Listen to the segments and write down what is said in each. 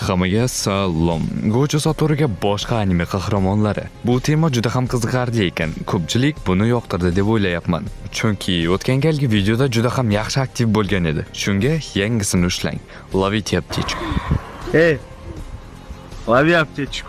Hammaga salom. Gojo Satoruga boshqa anime qahramonlari. Bu tema juda ham qiziqarli ekan. Ko'pchilik buni yoqtirdi deb o'ylayapman. Chunki o'tgan galgi videoda juda ham yaxshi aktiv bo'lgan edi. Shunga yangisini ushlang. Ловите птичку. Лови аптечку.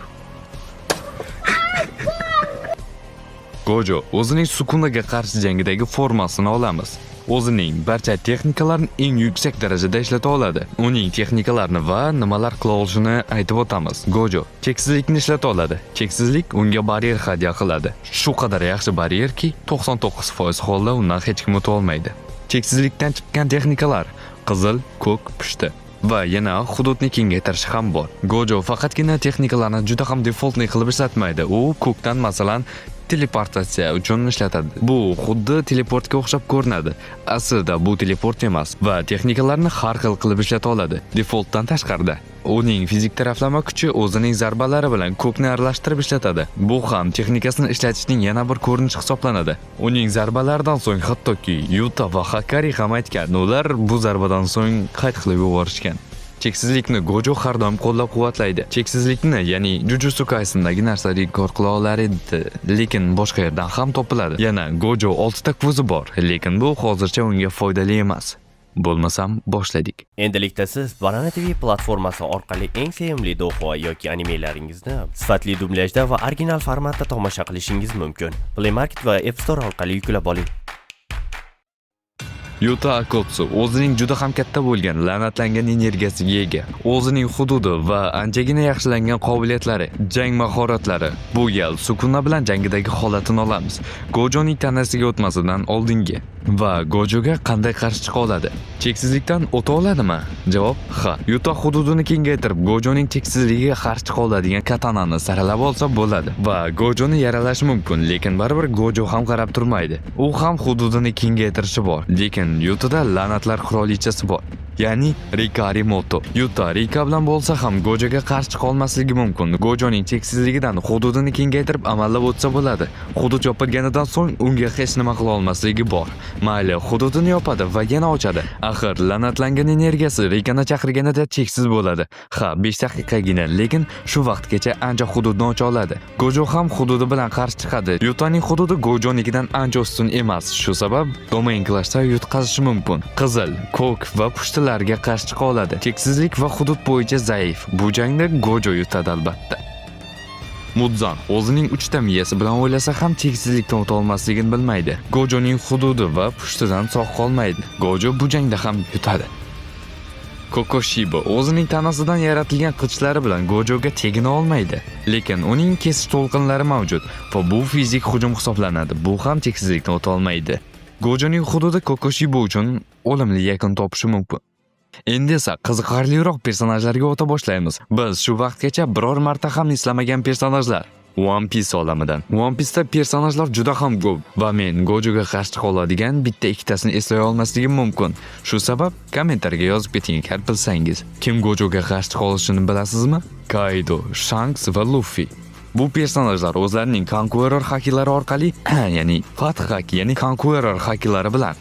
Gojo o'zining Sukunaga qarshi jangidagi formasini olamiz. O'zining barcha texnikalarini eng yuksak darajada ishlata oladi. Uning texnikalarini va nimalar qila olishini aytib o'tamiz. Gojo cheksizlikni ishlata oladi. Cheksizlik unga baryer hadya qiladi. Shu qadar yaxshi baryerki, 99% holda undan hech kim o'ta olmaydi. Cheksizlikdan chiqqan texnikalar: qizil, ko'k, pushti va yana hududni kengaytirish ham bor. Gojo faqatgina texnikalarni juda ham defaultni qilib ishlatmaydi. U ko'kdan masalan teleportatsiya uchun ishlatadi. Bu xuddi teleportga o'xshab ko'rinadi. Aslida bu teleport emas va texnikalarni har xil qilib ishlata oladi. Defaultdan tashqarida uning fizik taraflama kuchi o'zining zarbalari bilan ko'kni aralashtirib ishlatadi. Bu ham texnikasini ishlatishning yana bir ko'rinishi hisoblanadi. Uning zarbalaridan so'ng hattoki Yuta va Hakari ham aytgan, ular bu zarbadan so'ng qayd qilib yuborishgan. Cheksizlikni Gojo har doim qo'llab-quvvatlaydi. Cheksizlikni, ya'ni Jujutsu Kaisen'dagi narsa rekord qila olar edi, lekin boshqa yerdan ham topiladi. Yana Gojo 6 ta ko'zi bor, lekin bu hozircha unga foydali emas. Bo'lmasam boshladik. Endilikda siz Banana TV platformasi orqali eng sevimli do'xo yoki animelaringizni sifatli dublyajda va original formatda tomosha qilishingiz mumkin. Play Market va App Store orqali yuklab oling. Yuta Akotsu o'zining juda ham katta bo'lgan la'natlangan energiyasiga ega. O'zining hududi va anchagina yaxshilangan qobiliyatlari, jang mahoratlari. Bu gal Sukuna bilan jangidagi holatini olamiz. Gojoning tanasiga o'tmasidan oldingi va Gojoga qanday qarshi chiqa oladi? Cheksizlikdan o'ta oladimi? Javob: ha. Yuta hududini kengaytirib, Gojoning cheksizligiga qarshi chiqa oladigan katanani saralab olsa bo'ladi va Gojoni yaralashi mumkin, lekin baribir Gojo ham qarab turmaydi. U ham hududini kengaytirishi bor, lekin Yutada la'natlar qirolichasi bor. Ya'ni Rika Arimoto. Yuta Rika bilan bo'lsa ham Gojoga qarshi chiqa olmasligi mumkin. Gojoning cheksizligidan hududini kengaytirib amallab o'tsa bo'ladi. Hudud yopilganidan so'ng unga hech nima qila olmasligi bor. Mayli, hududini yopadi va yana ochadi. Axir la'natlangan energiyasi Rikani chaqirganida cheksiz bo'ladi. Ha, 5 daqiqagina, lekin shu vaqtgacha ancha hududni ocha oladi. Gojo ham hududi bilan qarshi chiqadi. Yutaning hududi Gojonikidan ancha ustun emas. Shu sabab domain clashda yutqazishi mumkin. Qizil, ko'k va pushtilarga qarshi chiqa oladi. Cheksizlik va hudud bo'yicha zaif. Bu jangda Gojo yutadi albatta. Mudzan o'zining 3 ta miyasi bilan o'ylasa ham cheksizlikdan o'ta olmasligini bilmaydi. Gojoning hududi va pushtidan sog' qolmaydi. Gojo bu jangda ham yutadi. Kokoshiba o'zining tanasidan yaratilgan qichlari bilan Gojoga tegina olmaydi, lekin uning kesish to'lqinlari mavjud va bu fizik hujum hisoblanadi. Bu ham cheksizlikdan o'ta olmaydi. Gojoning hududi Kokoshiba uchun o'limli yakun topishi mumkin. Endi esa qiziqarliroq personajlarga o'ta boshlaymiz. Biz shu vaqtgacha biror marta ham eslamagan personajlar. One Piece olamidan. One Piece'da personajlar juda ham ko'p va men Gojoga qarshi chiqa oladigan bitta ikkitasini eslay olmasligim mumkin. Shu sabab kommentariyga yozib keting agar bilsangiz. Kim Gojoga qarshi chiqa olishini bilasizmi? Kaido, Shanks va Luffy. Bu personajlar o'zlarining Conqueror hakilari orqali, ya'ni Fath haki, ya'ni Conqueror hakilari bilan,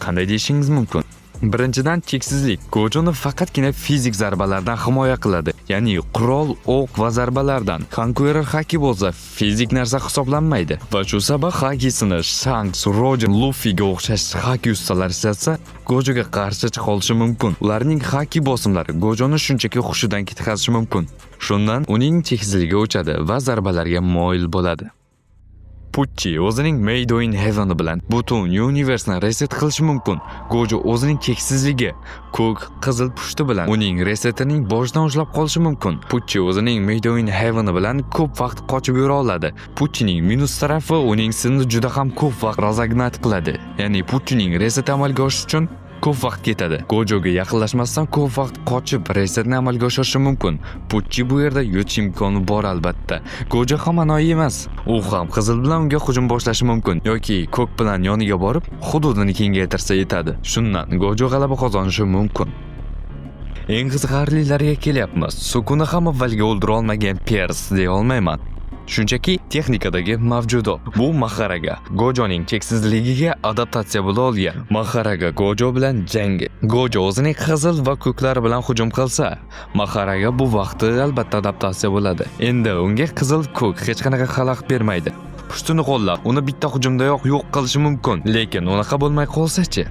qanday deyishingiz mumkin. Birinchidan, cheksizlik Gojoni faqatgina fizik zarbalardan himoya qiladi, ya'ni qurol, o'q va zarbalardan. Conqueror haki bo'lsa fizik narsa hisoblanmaydi va shu sabab hakisini Shanks, Roger, Luffyga o'xshash haki ustalar ishlatsa, Gojoga qarshi chiqa olishi mumkin. Ularning haki bosimlari Gojoni shunchaki hushidan ketkazishi mumkin. Shundan uning cheksizligi o'chadi va zarbalarga moyil bo'ladi. Pucci o'zining Made in Heaven bilan butun universni reset qilishi mumkin. Gojo o'zining cheksizligi ko'k, qizil pushti bilan uning resetining boshidan ushlab qolishi mumkin. Pucci o'zining Made in Heaven bilan ko'p vaqt qochib yura oladi. Puccining minus tarafi uning sizni juda ham ko'p vaqt razagnat qiladi. Ya'ni Puccining reseti amalga oshishi uchun ko'p vaqt ketadi. Gojoga yaqinlashmasdan ko'p vaqt qochib resetni amalga oshirishi mumkin. Pucci bu yerda yutish imkoni bor albatta. Gojo ham anoyi emas. U ham qizil bilan unga hujum boshlashi mumkin yoki ko'k bilan yoniga borib hududini kengaytirsa yetadi. Shundan Gojo g'alaba qozonishi mumkin. Eng qiziqarlilariga kelyapmiz. Sukuna ham avvalga o'ldira olmagan Pierce deya olmayman. Shunchaki texnikadagi mavjudot. Bu Maharaga Gojoning cheksizligiga adaptatsiya bo'la olgan. Maharaga Gojo bilan jangi. Gojo o'zining qizil va ko'klari bilan hujum qilsa, Maharaga bu vaqtda albatta adaptatsiya bo'ladi. Endi unga qizil ko'k hech qanaqa xalaqit bermaydi. Pushtini qo'llab, uni bitta hujumdayoq yo'q qilishi mumkin, lekin unaqa bo'lmay qolsa-chi?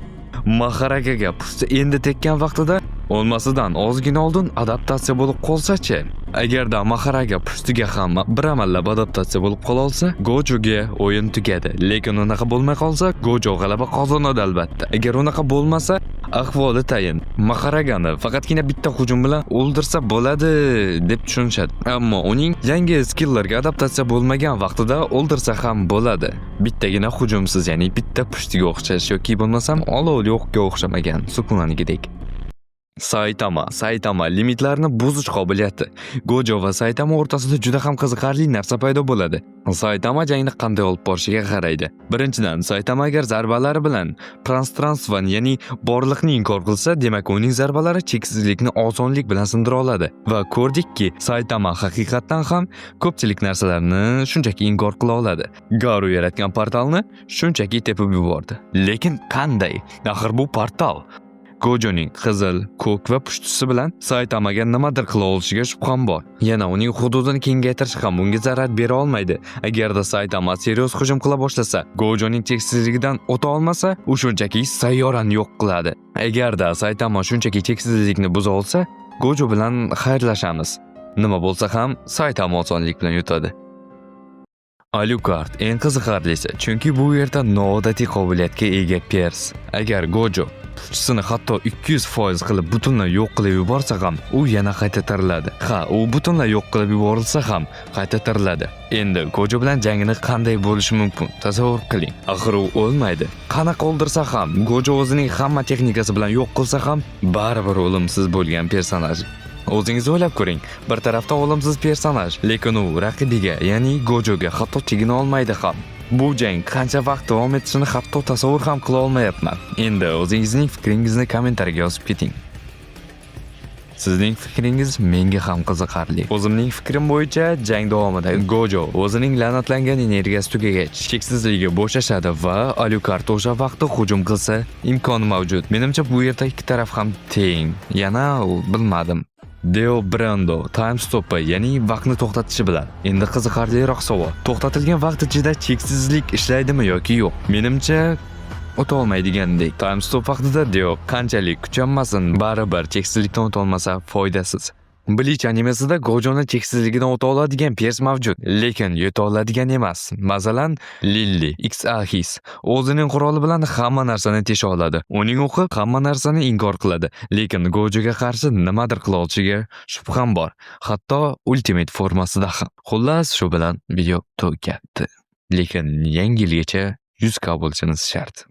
Maharagaga pushti endi tekkan vaqtida olmasidan ozgina oldin adaptatsiya bo'lib qolsa-chi? Agarda Maharaga pushtiga ham bir amallab adaptatsiya bo'lib qola olsa, Gojoga o'yin tugadi. Lekin unaqa bo'lmay qolsa, Gojo g'alaba qozonadi albatta. Agar unaqa bo'lmasa, ahvoli tayin. Maharagani faqatgina bitta hujum bilan o'ldirsa bo'ladi deb tushunishadi. Ammo uning yangi skilllarga adaptatsiya bo'lmagan vaqtida o'ldirsa ham bo'ladi. Bittagina hujumsiz, ya'ni bitta pushtiga o'xshash yoki bo'lmasam olovli o'qqa o'xshamagan Sukunanigidek. Saitama limitlarni buzish qobiliyati. Gojo va Saitama o'rtasida juda ham qiziqarli narsa paydo bo'ladi. Saitama jangni qanday olib borishiga qaraydi. Birinchidan, Saitama agar zarbalari bilan prostranstvan, ya'ni borliqni inkor qilsa, demak uning zarbalari cheksizlikni osonlik bilan sindira oladi. Va ko'rdikki, Saitama haqiqatan ham ko'pchilik narsalarni shunchaki inkor qila oladi. Garu yaratgan portalni shunchaki tepib yubordi. Lekin qanday? Axir bu portal. Gojoning qizil, ko'k va pushtisi bilan Saitamaga nimadir qila olishiga shubham bor. Yana uning hududini kengaytirish ham unga zarar bera olmaydi. Agarda Saitama serios hujum qila boshlasa, Gojoning cheksizligidan o'ta olmasa, u shunchaki sayyorani yo'q qiladi. Agarda Saitama shunchaki cheksizlikni buza olsa, Gojo bilan xayrlashamiz. Nima bo'lsa ham Saitama osonlik bilan yutadi. Alucard eng qiziqarlisi, chunki bu yerda noodatiy qobiliyatga ega Pers. Agar Gojo pushtisini hatto 200% qilib butunlay yo'q qilib yuborsa ham, u yana qayta tiriladi. U butunlay yo'q qilib yuborilsa ham qayta tiriladi. Endi Gojo bilan jangini qanday bo'lishi mumkin? Tasavvur qiling. Axir u o'lmaydi. Qanaqa o'ldirsa ham, Gojo o'zining hamma texnikasi bilan yo'q qilsa ham, baribir o'limsiz bo'lgan personaj. O'zingiz o'ylab ko'ring. Bir tarafda o'limsiz personaj, lekin u raqibiga, ya'ni Gojoga hatto tegina olmaydi ham. Bu jang qancha vaqt davom etishini hatto tasavvur ham qila olmayapman. Endi o'zingizning fikringizni kommentariyaga yozib keting. Sizning fikringiz menga ham qiziqarli. O'zimning fikrim bo'yicha jang davomida Gojo o'zining la'natlangan energiyasi tugagach, cheksizligi bo'shashadi va Alucard o'sha vaqtda hujum qilsa, imkoni mavjud. Menimcha bu yerda ikki taraf ham teng. Yana bilmadim. Deo Brando time stop'i, ya'ni vaqtni to'xtatishi bilan. Endi qiziqarliroq savol. To'xtatilgan vaqt ichida cheksizlik ishlaydimi yoki yo'q? Menimcha o'ta olmaydigandek. Time stop vaqtida Deo qanchalik kuchanmasin, baribir cheksizlikdan o'ta olmasa foydasiz. Bleach animesida Gojoni cheksizligidan o'ta oladigan pers mavjud, lekin yuta oladigan emas. Masalan, Lilli X Ahis o'zining quroli bilan hamma narsani tesha oladi. Uning o'qi hamma narsani inkor qiladi, lekin Gojoga qarshi nimadir qila olishiga shubham bor. Hatto ultimate formasida ham. Xullas, shu bilan video tugatdi. Lekin yangi yilgacha 100k bo'lishimiz shart.